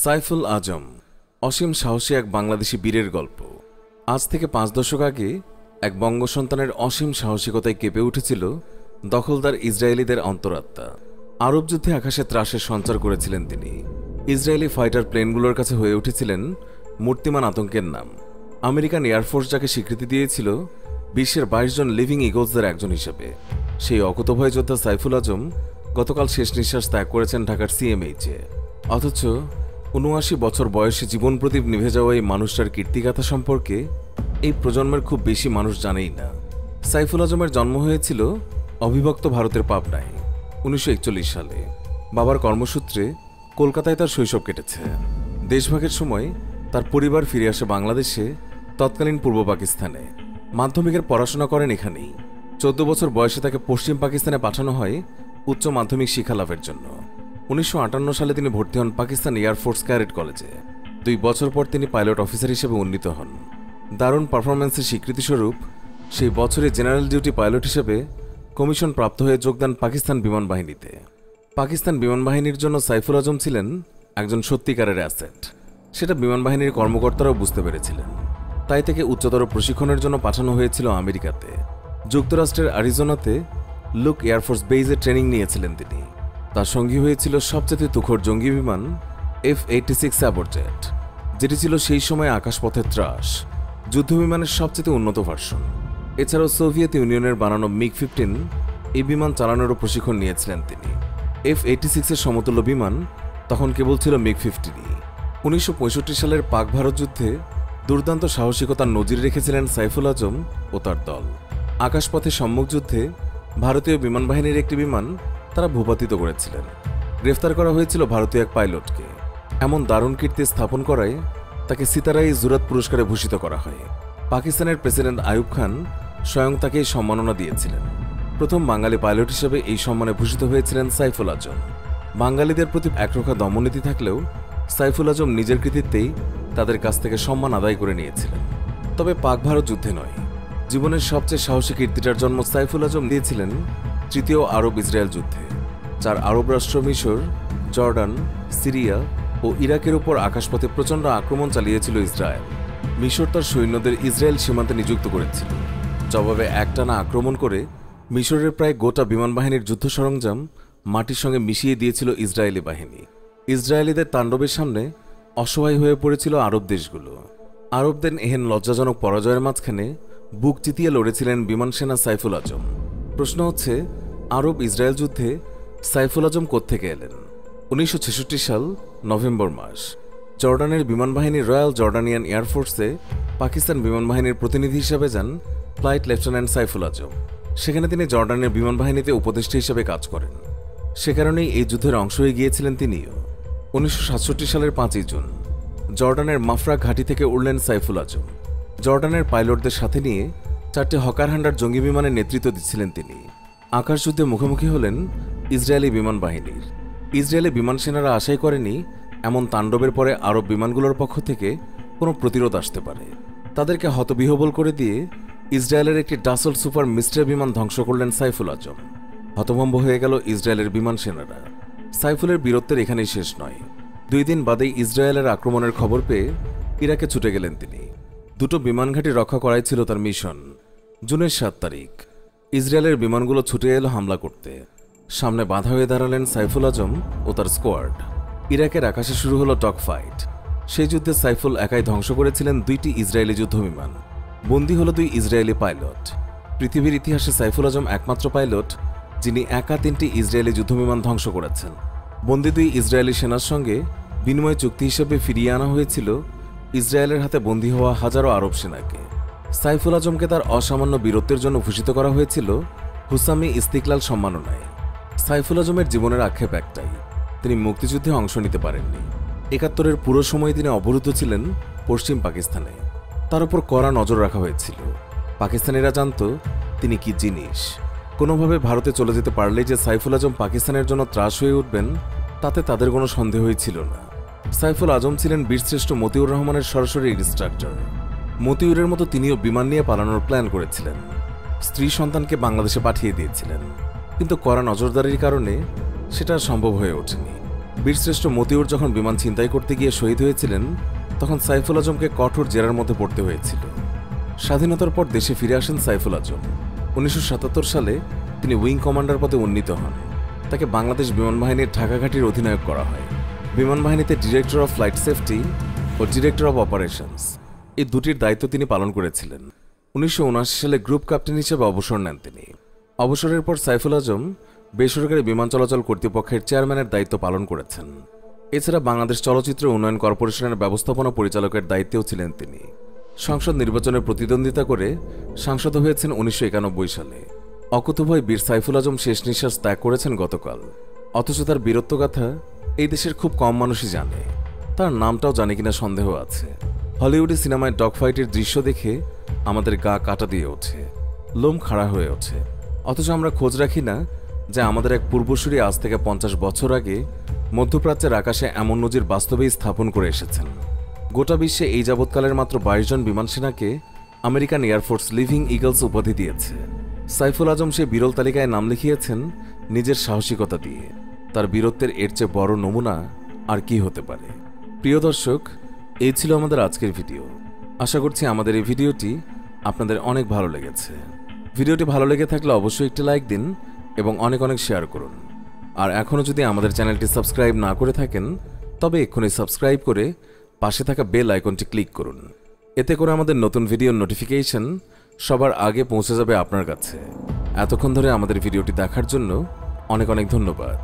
সাইফুল আজম অসীম সাহসী এক বাংলাদেশি বীরের গল্প। আজ থেকে 5 দশক আগে এক বঙ্গসন্তানের অসীম সাহসিকতায় কেঁপে উঠেছিল দখলদার ইসরায়েলিদের অন্তরাত্মা। আরব যুদ্ধে আকাশে ত্রাসের সঞ্চার করেছিলেন তিনি। ইসরায়েলি ফাইটার প্লেনগুলোর কাছে হয়ে উঠেছিলেন মূর্তিমান আতঙ্কের নাম। আমেরিকান এয়ারফোর্স যাকে স্বীকৃতি দিয়েছিল বিশ্বের 22 জন লিভিং ইগলসদের একজন হিসেবে, সেই অকুতভয় যোদ্ধা সাইফুল আজম গতকাল শেষ নিঃশ্বাস ত্যাগ করেছেন ঢাকার সিএমএইচে। অথচ ৭৯ বছর বয়সে জীবন প্রদীপ নিভে যাওয়া এই মানুষটার কীর্তিগাথা সম্পর্কে এই প্রজন্মের খুব বেশি মানুষ জানেই না। সাইফুল আজমের জন্ম হয়েছিল অবিভক্ত ভারতের পাবনায় ১৯৪১ সালে। বাবার কর্মসূত্রে কলকাতায় তার শৈশব কেটেছে। দেশভাগের সময় তার পরিবার ফিরে আসে বাংলাদেশে, তৎকালীন পূর্ব পাকিস্তানে। মাধ্যমিকের পড়াশোনা করেন এখানেই। ১৪ বছর বয়সে তাকে পশ্চিম পাকিস্তানে পাঠানো হয় উচ্চ মাধ্যমিক শিক্ষা লাভের জন্য। ১৯৫৮ সালে তিনি ভর্তি হন পাকিস্তান এয়ারফোর্স ক্যাডেট কলেজে। 2 বছর পর তিনি পাইলট অফিসার হিসেবে উন্নীত হন। দারুণ পারফরম্যান্সের স্বীকৃতিস্বরূপ সেই বছরে জেনারেল ডিউটি পাইলট হিসেবে কমিশন প্রাপ্ত হয়ে যোগদান পাকিস্তান বিমান বাহিনীতে। পাকিস্তান বিমান বাহিনীর জন্য সাইফুল আজম ছিলেন একজন সত্যিকারের অ্যাসেট। সেটা বিমান বাহিনীর কর্মকর্তারাও বুঝতে পেরেছিলেন। তাই থেকে উচ্চতর প্রশিক্ষণের জন্য পাঠানো হয়েছিল আমেরিকাতে। যুক্তরাষ্ট্রের অ্যারিজোনাতে লুক এয়ারফোর্স বেইজে ট্রেনিং নিয়েছিলেন তিনি। তার সঙ্গী হয়েছিল সবচেয়ে তুখোড় জঙ্গি বিমান F-86 স্যাবরজেট, যেটি ছিল সেই সময় আকাশপথের ত্রাস, যুদ্ধবিমানের সবচেয়ে উন্নত ভার্সন। এছাড়াও সোভিয়েত ইউনিয়নের বানানো MiG-15 এই বিমান চালানোরও প্রশিক্ষণ নিয়েছিলেন তিনি। F-86 সমতুল্য বিমান তখন কেবল ছিল MiG-15। ১৯৬৫ সালের পাক ভারত যুদ্ধে দুর্দান্ত সাহসিকতার নজির রেখেছিলেন সাইফুল আজম ও তার দল। আকাশপথে সম্মুখ যুদ্ধে ভারতীয় বিমান বাহিনীর একটি বিমান তারা ভূপাতিত করেছিলেন। গ্রেফতার করা হয়েছিল ভারতীয় এক পাইলটকে। এমন দারুণ কীর্তি স্থাপন করায় তাকে সিতারা-ই-জুরাত পুরস্কারে ভূষিত করা হয়। পাকিস্তানের প্রেসিডেন্ট আইয়ুব খান স্বয়ং তাকে এই সম্মাননা দিয়েছিলেন। প্রথম বাঙালি পাইলট হিসেবে এই সম্মানে ভূষিত হয়েছিলেন সাইফুল আজম। বাঙালিদের প্রতি একরোখা দমননীতি থাকলেও সাইফুল আজম নিজের কৃতিত্বেই তাদের কাছ থেকে সম্মান আদায় করে নিয়েছিলেন। তবে পাক ভারত যুদ্ধে নয়, জীবনের সবচেয়ে সাহসী কীর্তিটার জন্ম সাইফুল আজম দিয়েছিলেন তৃতীয় আরব ইসরায়েল যুদ্ধে। 4 আরব রাষ্ট্র মিশর, জর্ডান, সিরিয়া ও ইরাকের উপর আকাশপথে প্রচণ্ড আক্রমণ চালিয়েছিল ইসরায়েল। মিশর তার সৈন্যদের ইসরায়েল সীমান্তে নিযুক্ত করেছিল। জবাবে একটানা আক্রমণ করে মিশরের প্রায় গোটা বিমান বাহিনীর যুদ্ধ সরঞ্জাম মাটির সঙ্গে মিশিয়ে দিয়েছিল ইসরায়েলি বাহিনী। ইসরায়েলিদের তাণ্ডবের সামনে অসহায় হয়ে পড়েছিল আরব দেশগুলো। আরবদের এহেন লজ্জাজনক পরাজয়ের মাঝখানে বুক চিতিয়ে লড়েছিলেন বিমান সেনা সাইফুল আজম। প্রশ্ন হচ্ছে, আরব ইসরায়েল যুদ্ধে সাইফুল আজম কোত্থেকে এলেন? ১৯৬৬ সাল নভেম্বর মাস জর্ডানের বিমান বাহিনীর রয়্যাল জর্ডানিয়ান এয়ারফোর্সে পাকিস্তান বিমান বাহিনীর প্রতিনিধি হিসেবে যান ফ্লাইট লেফটেন্যান্ট সাইফুল আজম। সেখানে তিনি জর্ডানের বিমান বাহিনীতে উপদেষ্টা হিসেবে কাজ করেন। সে কারণেই এই যুদ্ধের অংশ হয়ে গিয়েছিলেন তিনিও। ১৯৬৭ সালের 5ই জুন জর্ডানের মাফরা ঘাঁটি থেকে উড়লেন সাইফুল আজম। জর্ডানের পাইলটদের সাথে নিয়ে 4টে হকার হান্ডার জঙ্গি বিমানের নেতৃত্ব দিচ্ছিলেন তিনি। আকাশযুদ্ধে মুখোমুখি হলেন ইসরায়েলি বিমান বাহিনীর। ইসরায়েলি বিমান সেনারা আশাই করেনি এমন তাণ্ডবের পরে আরব বিমানগুলোর পক্ষ থেকে কোনো প্রতিরোধ আসতে পারে। তাদেরকে হতবিহ্বল করে দিয়ে ইসরায়েলের একটি ডাসল সুপার মিস্টার বিমান ধ্বংস করলেন সাইফুল আজম। হতভম্ব হয়ে গেল ইসরায়েলের বিমান সেনারা। সাইফুলের বীরত্বের এখানেই শেষ নয়। 2 দিন বাদেই ইসরায়েলের আক্রমণের খবর পেয়ে ইরাকে ছুটে গেলেন তিনি। 2টো বিমান ঘাঁটি রক্ষা করাই ছিল তার মিশন। জুনের 7 তারিখ ইসরায়েলের বিমানগুলো ছুটে এলো হামলা করতে। সামনে বাধা হয়ে দাঁড়ালেন সাইফুল আজম ও তার স্কোয়াড। ইরাকের আকাশে শুরু হলো ডগ ফাইট। সেই যুদ্ধে সাইফুল একাই ধ্বংস করেছিলেন 2টি ইসরায়েলি যুদ্ধবিমান। বন্দী হলো 2 ইসরায়েলি পাইলট। পৃথিবীর ইতিহাসে সাইফুল আজম একমাত্র পাইলট যিনি একা 3টি ইসরায়েলি যুদ্ধবিমান ধ্বংস করেছেন। বন্দী 2 ইসরায়েলি সেনার সঙ্গে বিনিময় চুক্তি হিসেবে ফিরিয়ে আনা হয়েছিল ইসরায়েলের হাতে বন্দী হওয়া হাজারো আরব সেনাকে। সাইফুল আজমকে তার অসামান্য বীরত্বের জন্য ভূষিত করা হয়েছিল হুসামি ইস্তিকলাল সম্মাননায়। সাইফুল আজমের জীবনের আক্ষেপ একটাই, তিনি মুক্তিযুদ্ধে অংশ নিতে পারেননি। ৭১-এর পুরো সময় তিনি অবরুদ্ধ ছিলেন পশ্চিম পাকিস্তানে। তার উপর কড়া নজর রাখা হয়েছিল। পাকিস্তানিরা জানত তিনি কি জিনিস। কোনোভাবে ভারতে চলে যেতে পারলেই যে সাইফুল আজম পাকিস্তানের জন্য ত্রাস হয়ে উঠবেন তাতে তাদের কোনো সন্দেহই ছিল না। সাইফুল আজম ছিলেন বীরশ্রেষ্ঠ মতিউর রহমানের সরাসরি ইনস্ট্রাক্টর। মতিউরের মতো তিনিও বিমান নিয়ে পালানোর প্ল্যান করেছিলেন। স্ত্রী সন্তানকে বাংলাদেশে পাঠিয়ে দিয়েছিলেন, কিন্তু কড়া নজরদারির কারণে সেটা সম্ভব হয়ে ওঠেনি। বীরশ্রেষ্ঠ মতিউর যখন বিমান ছিনতাই করতে গিয়ে শহীদ হয়েছিলেন, তখন সাইফুল আজমকে কঠোর জেরার মধ্যে পড়তে হয়েছিল। স্বাধীনতার পর দেশে ফিরে আসেন সাইফুল আজম। 1977 সালে তিনি উইং কমান্ডার পদে উন্নীত হন। তাকে বাংলাদেশ বিমান বাহিনীর ঢাকা ঘাঁটির অধিনায়ক করা হয়। বিমান বাহিনীতে ডিরেক্টর অফ ফ্লাইট সেফটি ও ডিরেক্টর অফ অপারেশনস এই দুটির দায়িত্ব তিনি পালন করেছিলেন। 1979 সালে গ্রুপ ক্যাপ্টেন হিসেবে অবসর নেন তিনি। অবসরের পর সাইফুল আজম বেসরকারি বিমান চলাচল কর্তৃপক্ষের চেয়ারম্যানের দায়িত্ব পালন করেছেন। এছাড়া বাংলাদেশ চলচ্চিত্র উন্নয়ন কর্পোরেশনের ব্যবস্থাপনা পরিচালকের দায়িত্বেও ছিলেন তিনি। সংসদ নির্বাচনে প্রতিদ্বন্দ্বিতা করে সাংসদ হয়েছেন 1991 সালে। অকুতোভয় বীর সাইফুল আজম শেষ নিঃশ্বাস ত্যাগ করেছেন গতকাল। অথচ তার বীরত্বগাথা এই দেশের খুব কম মানুষই জানে। তার নামটাও জানে কিনা সন্দেহ আছে। হলিউডি সিনেমায় ডগ ফাইটের দৃশ্য দেখে আমাদের গা কাটা দিয়ে ওঠে, লোম খাড়া হয়ে ওঠে। অথচ আমরা খোঁজ রাখি না যে আমাদের এক পূর্বসূরি আজ থেকে 50 বছর আগে মধ্যপ্রাচ্যের আকাশে এমন নজির বাস্তবেই স্থাপন করে এসেছেন। গোটা বিশ্বে এই যাবৎকালের মাত্র 22 জন বিমান সেনাকে আমেরিকান এয়ারফোর্স লিভিং ইগলস উপাধি দিয়েছে। সাইফুল আজম সে বিরল তালিকায় নাম লিখিয়েছেন নিজের সাহসিকতা দিয়ে। তার বীরত্বের এর চেয়ে বড় নমুনা আর কি হতে পারে? প্রিয় দর্শক, এই ছিল আমাদের আজকের ভিডিও। আশা করছি আমাদের এই ভিডিওটি আপনাদের অনেক ভালো লেগেছে। ভিডিওটি ভালো লেগে থাকলে অবশ্যই একটি লাইক দিন এবং অনেক অনেক শেয়ার করুন। আর এখনও যদি আমাদের চ্যানেলটি সাবস্ক্রাইব না করে থাকেন, তবে এক্ষুনি সাবস্ক্রাইব করে পাশে থাকা বেল আইকনটি ক্লিক করুন। এতে করে আমাদের নতুন ভিডিওর নোটিফিকেশন সবার আগে পৌঁছে যাবে আপনার কাছে। এতক্ষণ ধরে আমাদের ভিডিওটি দেখার জন্য অনেক অনেক ধন্যবাদ।